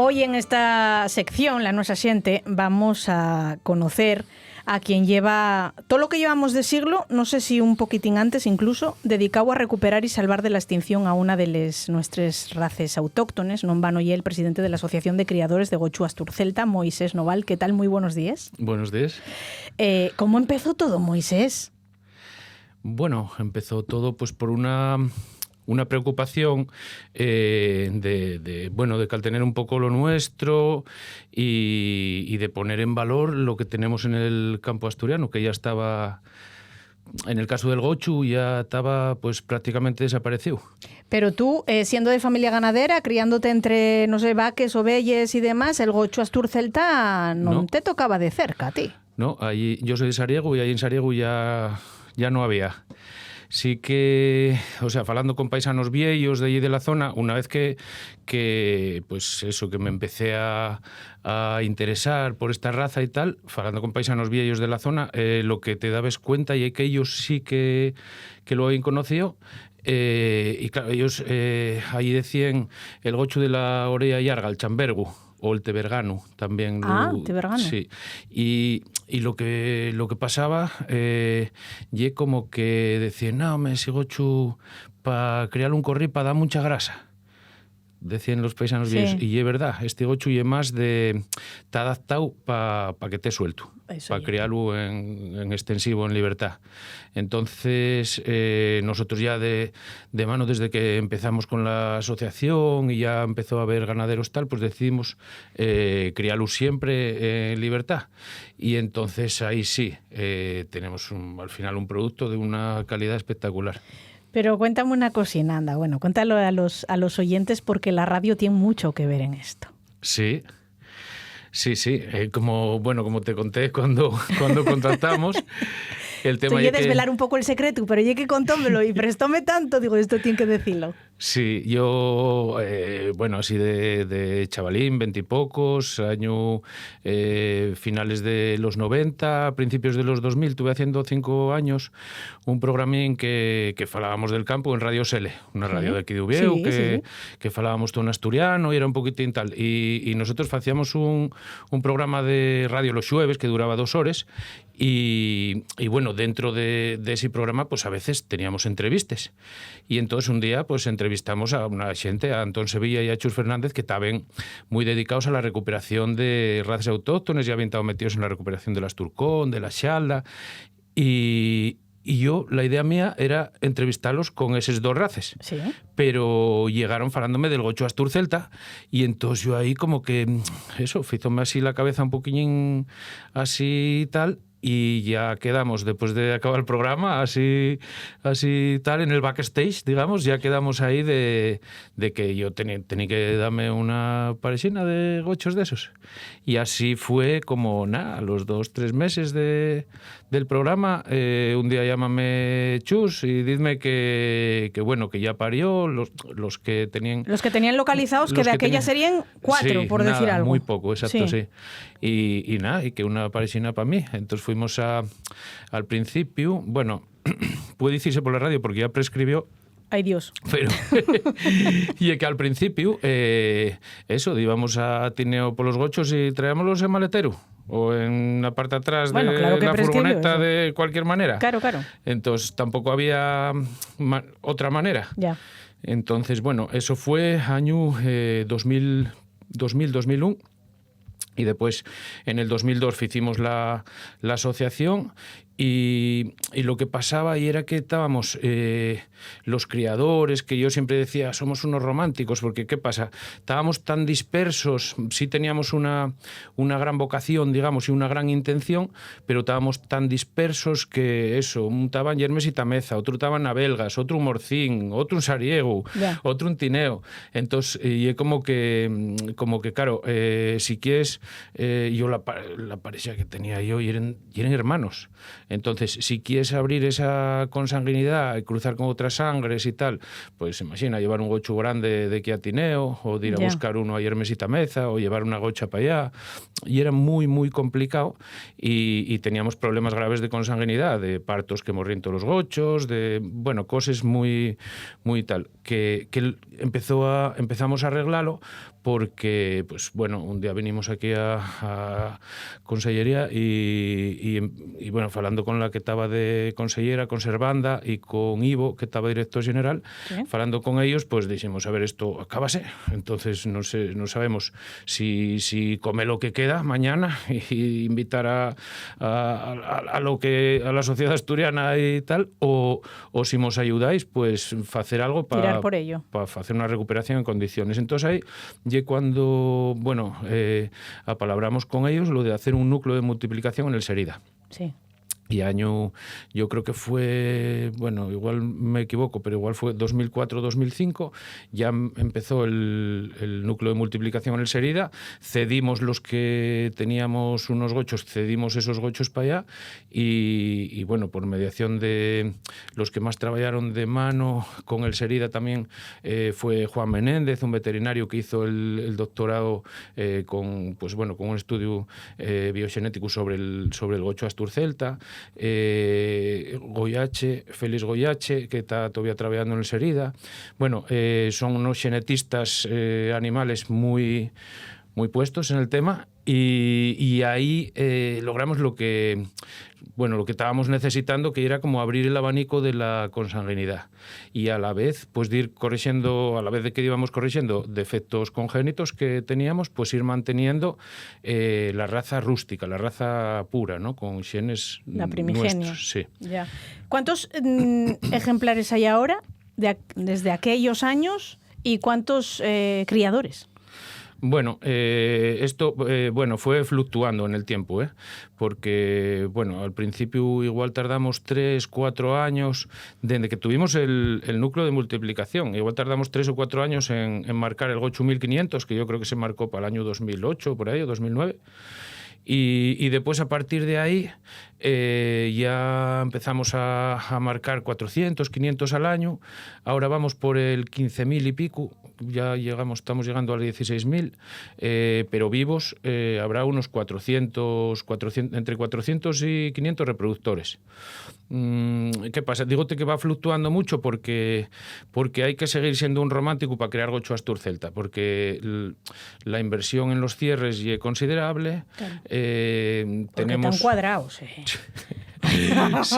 Hoy en esta sección, La Nuestra Xente, vamos a conocer a quien lleva todo lo que llevamos de siglo, no sé si un poquitín antes incluso, dedicado a recuperar y salvar de la extinción a una de las nuestras races autóctones. Non vano el presidente de la Asociación de Criadores de Gochu Asturcelta, Moisés Noval. ¿Qué tal? Muy buenos días. Buenos días. ¿Cómo empezó todo, Moisés? Bueno, empezó todo pues por una preocupación de caltener un poco lo nuestro y de poner en valor lo que tenemos en el campo asturiano, que ya estaba, en el caso del gochu, ya estaba pues prácticamente desaparecido. Pero tú, siendo de familia ganadera, criándote entre, no sé, vaques, ovelles y demás, el gochu asturcelta no te tocaba de cerca a ti. No, allí, yo soy de Sariego y ahí en Sariego ya no había. Sí que, o sea, falando con paisanos viejos de allí de la zona, una vez que pues eso, que me empecé a interesar por esta raza y tal, falando con paisanos viejos de la zona, lo que te dabas cuenta y es que ellos sí que lo habían conocido. Y claro, ellos allí decían el gochu de la orella llarga, el chambergu, o el tebergano también. Tebergano. Sí. Y lo que pasaba, y como que decían, no, ese gochu para criar un corripa da mucha grasa. Decían los paisanos viejos. Y es verdad, este gochu es más de... Está adaptado para que te suelto, para criarlo en extensivo, en libertad. Entonces, nosotros ya de mano, desde que empezamos con la asociación y ya empezó a haber ganaderos tal, pues decidimos criarlo siempre en libertad. Y entonces ahí sí, tenemos al final un producto de una calidad espectacular. Pero cuéntame una cosina, anda. Bueno, cuéntalo a los oyentes porque la radio tiene mucho que ver en esto. Sí. Como te conté cuando contratamos, el tema... Tú ya desvelar un poco el secreto, pero ya que contómelo y prestóme tanto, digo, esto tiene que decirlo. Sí, yo, así de chavalín, 20 y pocos, año finales de los 90, principios de los 2000, tuve haciendo 5 años un programín que falábamos del campo en Radio Sele, una radio de aquí de Ubieu, que falábamos todo en asturiano y era un poquitín tal. Y nosotros hacíamos un programa de radio los jueves que duraba 2 horas y bueno, dentro de ese programa pues a veces teníamos entrevistas. Y entonces un día pues entrevistamos a una xente, a Antón Sevilla y a Chus Fernández, que estaban muy dedicados a la recuperación de razas autóctones, ya habían estado metidos en la recuperación de la Asturcón, de la Xalda, y yo, la idea mía era entrevistarlos con esas 2 razas. Sí. Pero llegaron falándome del gochu asturcelta y entonces yo ahí como que, eso, fízome así la cabeza un poquillín así y tal. Y ya quedamos, después de acabar el programa, así tal, en el backstage, digamos, ya quedamos ahí de que yo tenía que darme una paresina de gochos de esos. Y así fue como, a los 2-3 meses del programa, un día llámame Chus y dime que ya parió, los que tenían... Los que tenían localizados, que de aquella serían 4, por decir algo. Muy poco, exacto, sí. Y que una paresina para mí. Entonces fuimos al principio, puede decirse por la radio porque ya prescribió. Ay, Dios. Pero, y que al principio, íbamos a Tineo por los gochos y traíamoslos en maletero o en la parte de atrás de la furgoneta eso. De cualquier manera. Claro. Entonces tampoco había otra manera. Ya. Entonces, eso fue año 2000-2001. Y después, en el 2002, hicimos la asociación y lo que pasaba ahí era que estábamos los criadores, que yo siempre decía, somos unos románticos, porque ¿qué pasa? Estábamos tan dispersos, sí teníamos una gran vocación, digamos, y una gran intención, pero estábamos tan dispersos que eso, un estaban Yermes y Tameza, otro estaban a Belgas, otro un Morcín, otro un Sariego, otro un Tineo. Entonces, y es como que claro, si quieres, yo la pareja que tenía yo y eran hermanos. Entonces, si quieres abrir esa consanguinidad y cruzar con otras sangres y tal, pues imagina llevar un gochu grande de Quiatineo o de ir a buscar uno a Hermesita Meza o llevar una gocha para allá. Y era muy, muy complicado y teníamos problemas graves de consanguinidad, de partos que morrían todos los gochos, de, bueno, cosas muy, muy tal, que empezamos a arreglarlo porque, pues bueno, un día venimos aquí a Consellería y bueno, falando con la que estaba de consellera, con Servanda y con Ivo, que estaba director general, falando con ellos, pues dijimos, a ver, esto acábase. Entonces no sabemos si come lo que queda mañana y invitar a la sociedad asturiana y tal, o si nos ayudáis, pues hacer algo para hacer una recuperación en condiciones. Entonces ahí y cuando, bueno, apalabramos con ellos lo de hacer un núcleo de multiplicación en el Serida. Sí. Y año, yo creo que fue, bueno, igual me equivoco, pero igual fue 2004-2005, ya empezó el núcleo de multiplicación en el Serida, cedimos los que teníamos unos gochos, cedimos esos gochos para allá y bueno, por mediación de los que más trabajaron de mano con el Serida también fue Juan Menéndez, un veterinario que hizo el doctorado pues bueno, con un estudio biogenético sobre el gocho asturcelta. Goyache, Félix Goyache, que está todavía trabajando en el Serida. Bueno, son unos genetistas animales muy, muy puestos en el tema y ahí logramos lo que estábamos necesitando, que era como abrir el abanico de la consanguinidad y a la vez pues de ir corrigiendo, a la vez de que íbamos corrigiendo defectos congénitos que teníamos, pues ir manteniendo la raza rústica, la raza pura, ¿no? Con genes nuestros. Sí. Ya. ¿Cuántos ejemplares hay ahora desde aquellos años y cuántos criadores? Bueno, esto fue fluctuando en el tiempo, porque bueno, al principio igual tardamos 3, 4 años, desde que tuvimos el núcleo de multiplicación, igual tardamos 3 o 4 años en marcar el gochu 1500, que yo creo que se marcó para el año 2008, por ahí, o 2009. Y después, a partir de ahí, ya empezamos a marcar 400, 500 al año. Ahora vamos por el 15.000 y pico. Ya estamos llegando a 16.000, pero vivos habrá unos 400, entre 400 y 500 reproductores. ¿Qué pasa? Dígote que va fluctuando mucho porque hay que seguir siendo un romántico para crear gocho asturcelta, porque la inversión en los cierres es considerable. Claro. Tenemos... Están cuadrados. Sí,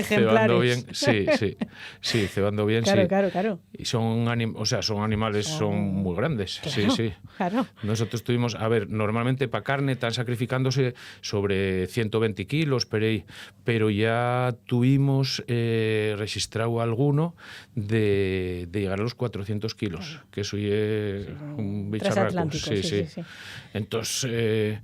cebando bien. Sí, cebando bien. Claro. Y son animales, son muy grandes. Claro, sí. Claro. Nosotros tuvimos, a ver, normalmente para carne están sacrificándose sobre 120 kilos, pero ya tuvimos registrado alguno de llegar a los 400 kilos, que eso es un bicharraco. Sí. Entonces,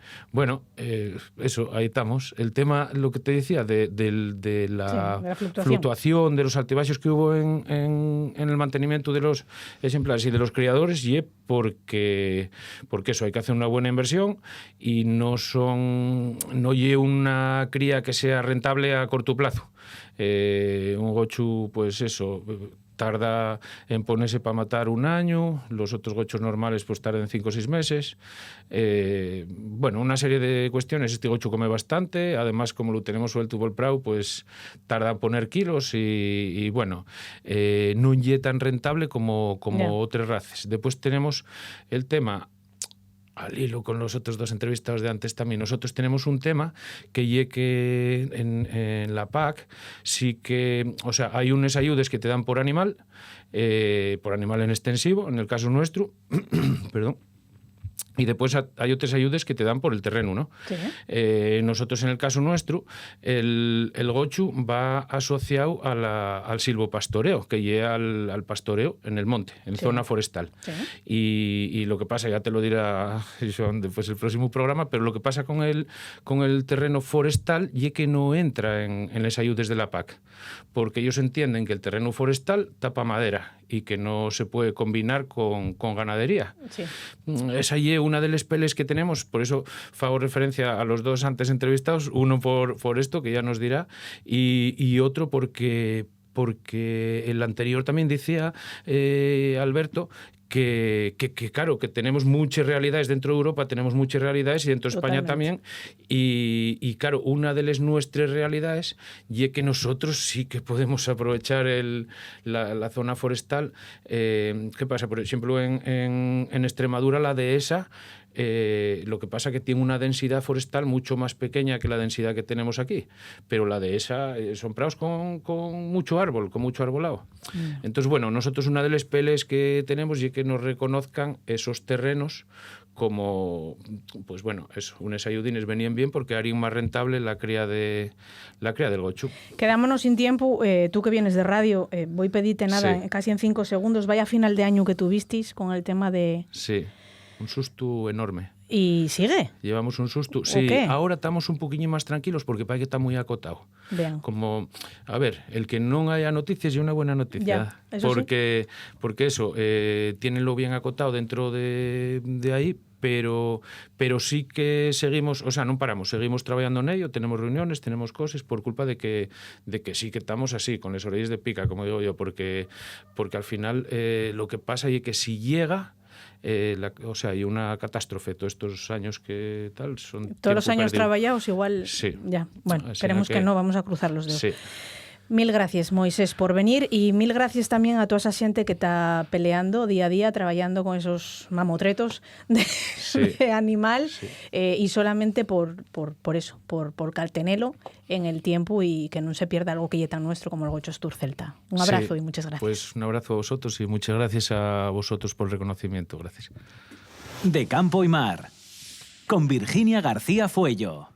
eso, ahí estamos. El tema, lo que te decía, de la fluctuación, de los altibajos que hubo en el mantenimiento de los ejemplares y de los criadores, y porque eso, hay que hacer una buena inversión y no lleve una cría que sea rentable a corto plazo. Un gochu, pues eso, tarda en ponerse para matar 1 año, los otros gochos normales pues tardan 5 o 6 meses. Una serie de cuestiones. Este gocho come bastante, además como lo tenemos suelto por el prau, pues tarda en poner kilos y no es tan rentable como otras razas. Después tenemos el tema, al hilo con los otros 2 entrevistados de antes también, nosotros tenemos un tema que en la PAC sí que, o sea, hay unas ayudas que te dan por animal en extensivo, en el caso nuestro, perdón. Y después hay otras ayudas que te dan por el terreno, ¿no? Sí. Nosotros, en el caso nuestro, el gochu va asociado al silvopastoreo, que llega al pastoreo en el monte, en zona forestal. Sí. Y lo que pasa, ya te lo dirá Joan después el próximo programa, pero lo que pasa con el terreno forestal es que no entra en las ayudas de la PAC, porque ellos entienden que el terreno forestal tapa madera y que no se puede combinar con ganadería. Sí. Esa es una de las peles que tenemos, por eso hago referencia a los dos antes entrevistados, uno por esto, que ya nos dirá, y otro porque el anterior también decía, Alberto, que claro, que tenemos muchas realidades dentro de Europa, tenemos muchas realidades y dentro de España también, y claro, una de las nuestras realidades y es que nosotros sí que podemos aprovechar la zona forestal. ¿Qué pasa? Por ejemplo, en Extremadura la dehesa, lo que pasa es que tiene una densidad forestal mucho más pequeña que la densidad que tenemos aquí, pero la dehesa son prados con mucho árbol, con mucho arbolado. Entonces, bueno, nosotros una de las peles que tenemos y que nos reconozcan esos terrenos como, pues bueno, eso, unas ayudines venían bien porque harían más rentable la cría del gochu. Quedámonos sin tiempo, tú que vienes de radio, voy a pedirte nada, Sí. casi en 5 segundos, vaya final de año que tuvisteis con el tema de... Sí, un susto enorme. ¿Y sigue? Llevamos un susto. Sí, qué? ahora estamos un poquillo más tranquilos porque parece que está muy acotado. Vean. Como, a ver, el que no haya noticias es una buena noticia. Ya, eso porque eso, tienenlo bien acotado dentro de ahí, pero sí que seguimos, o sea, no paramos, seguimos trabajando en ello, tenemos reuniones, tenemos cosas, por culpa de que sí que estamos así, con las orejas de pica, como digo yo, porque al final lo que pasa es que si llega... o sea, hay una catástrofe todos estos años que tal son todos los años trabajados igual sí. Ya, bueno, Así esperemos que no, vamos a cruzar los dedos. Sí. Mil gracias, Moisés, por venir y mil gracias también a toda esa gente que está peleando día a día, trabajando con esos mamotretos de animal Sí. Y solamente por eso, por caltenelo en el tiempo y que no se pierda algo que ya tan nuestro como el gocho Astur Celta. Un abrazo Sí. y muchas gracias. Pues un abrazo a vosotros y muchas gracias a vosotros por el reconocimiento. Gracias. De Campo y Mar, con Virginia García Fuello.